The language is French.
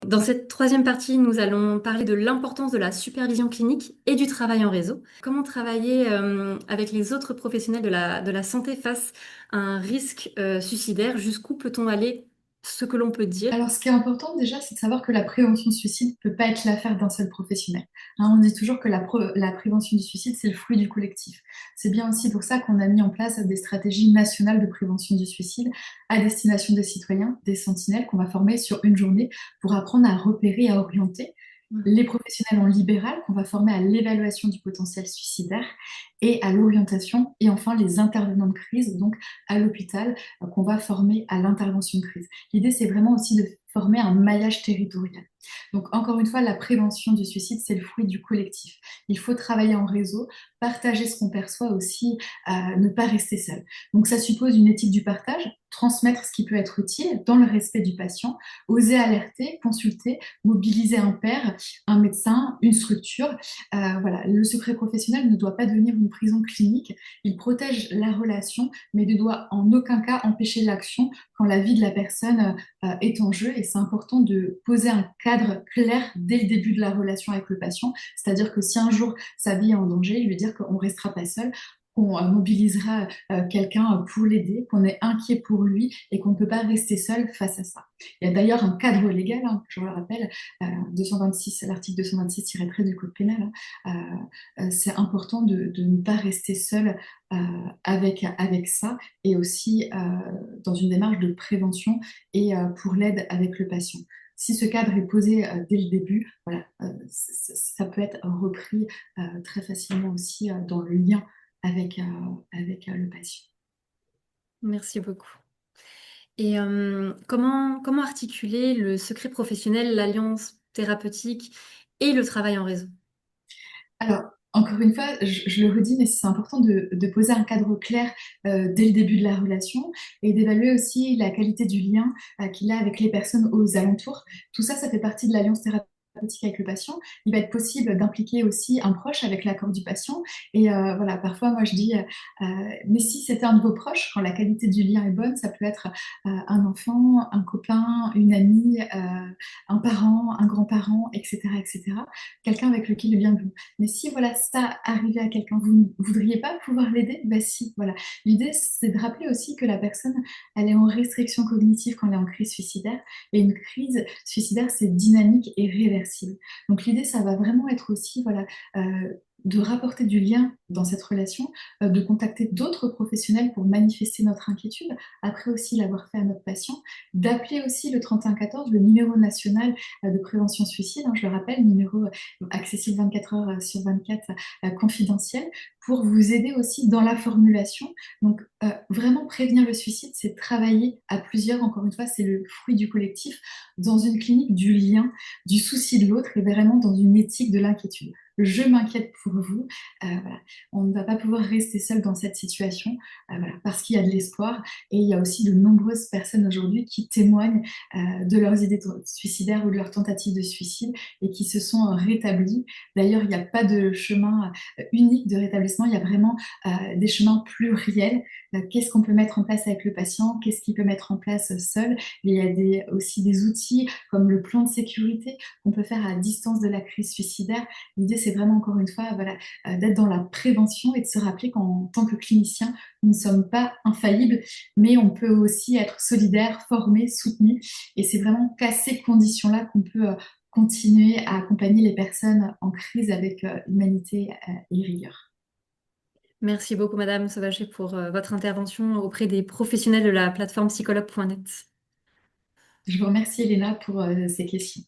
Dans cette troisième partie, nous allons parler de l'importance de la supervision clinique et du travail en réseau. Comment travailler avec les autres professionnels de la santé face à un risque suicidaire? Jusqu'où peut-on aller? Ce que l'on peut dire. Alors, ce qui est important déjà, c'est de savoir que la prévention du suicide ne peut pas être l'affaire d'un seul professionnel. Hein, on dit toujours que la prévention du suicide, c'est le fruit du collectif. C'est bien aussi pour ça qu'on a mis en place des stratégies nationales de prévention du suicide à destination des citoyens, des sentinelles qu'on va former sur une journée pour apprendre à repérer et à orienter les professionnels en libéral qu'on va former à l'évaluation du potentiel suicidaire et à l'orientation, et enfin les intervenants de crise, donc à l'hôpital, qu'on va former à l'intervention de crise. L'idée, c'est vraiment aussi de former un maillage territorial. Donc, encore une fois, la prévention du suicide, c'est le fruit du collectif. Il faut travailler en réseau, partager ce qu'on perçoit aussi, ne pas rester seul. Donc, ça suppose une éthique du partage, transmettre ce qui peut être utile dans le respect du patient, oser alerter, consulter, mobiliser un père, un médecin, une structure. Voilà, le secret professionnel ne doit pas devenir une prison clinique. Il protège la relation, mais ne doit en aucun cas empêcher l'action quand la vie de la personne est en jeu. Et c'est important de poser un cadre clair dès le début de la relation avec le patient. C'est-à-dire que si un jour sa vie est en danger, lui dire qu'on ne restera pas seul, qu'on mobilisera quelqu'un pour l'aider, qu'on est inquiet pour lui et qu'on ne peut pas rester seul face à ça. Il y a d'ailleurs un cadre légal, hein, je le rappelle, 226, l'article 226-13 du Code pénal. C'est important de ne pas rester seul avec ça, et aussi dans une démarche de prévention et pour l'aide avec le patient. Si ce cadre est posé dès le début, voilà, ça peut être repris très facilement aussi dans le lien avec le patient. Merci beaucoup. Et comment articuler le secret professionnel, l'alliance thérapeutique et le travail en réseau? Alors, encore une fois, je le redis, mais c'est important de poser un cadre clair dès le début de la relation et d'évaluer aussi la qualité du lien qu'il a avec les personnes aux alentours. Tout ça, ça fait partie de l'alliance thérapeutique avec le patient. Il va être possible d'impliquer aussi un proche avec l'accord du patient. Et voilà, parfois, moi, je dis, mais si c'était un de vos proches, quand la qualité du lien est bonne, ça peut être un enfant, un copain, une amie, un parent, un grand-parent, etc., etc. Quelqu'un avec lequel il vient de vous. Mais si voilà, ça arrivait à quelqu'un, vous ne voudriez pas pouvoir l'aider? Ben si, voilà. L'idée, c'est de rappeler aussi que la personne, elle est en restriction cognitive quand elle est en crise suicidaire. Et une crise suicidaire, c'est dynamique et réversible. Donc l'idée, ça va vraiment être aussi, voilà, de rapporter du lien dans cette relation, de contacter d'autres professionnels pour manifester notre inquiétude, après aussi l'avoir fait à notre patient, d'appeler aussi le 3114, le numéro national de prévention suicide, hein, je le rappelle, numéro accessible 24 heures sur 24, confidentiel, pour vous aider aussi dans la formulation. Donc, vraiment prévenir le suicide, c'est travailler à plusieurs, encore une fois, c'est le fruit du collectif, dans une clinique du lien, du souci de l'autre et vraiment dans une éthique de l'inquiétude. Je m'inquiète pour vous. Voilà. On ne va pas pouvoir rester seul dans cette situation, voilà, parce qu'il y a de l'espoir, et il y a aussi de nombreuses personnes aujourd'hui qui témoignent de leurs idées suicidaires ou de leurs tentatives de suicide et qui se sont rétablis. D'ailleurs, il n'y a pas de chemin unique de rétablissement, il y a vraiment des chemins pluriels. Qu'est-ce qu'on peut mettre en place avec le patient? Qu'est-ce qu'il peut mettre en place seul? Il y a aussi des outils comme le plan de sécurité qu'on peut faire à distance de la crise suicidaire. L'idée, c'est vraiment, encore une fois, voilà, d'être dans la prévention et de se rappeler qu'en tant que clinicien, nous ne sommes pas infaillibles, mais on peut aussi être solidaire, formé, soutenu. Et c'est vraiment qu'à ces conditions-là qu'on peut continuer à accompagner les personnes en crise avec humanité et rigueur. Merci beaucoup, Madame Sauvager, pour votre intervention auprès des professionnels de la plateforme psychologue.net. Je vous remercie, Elena, pour ces questions.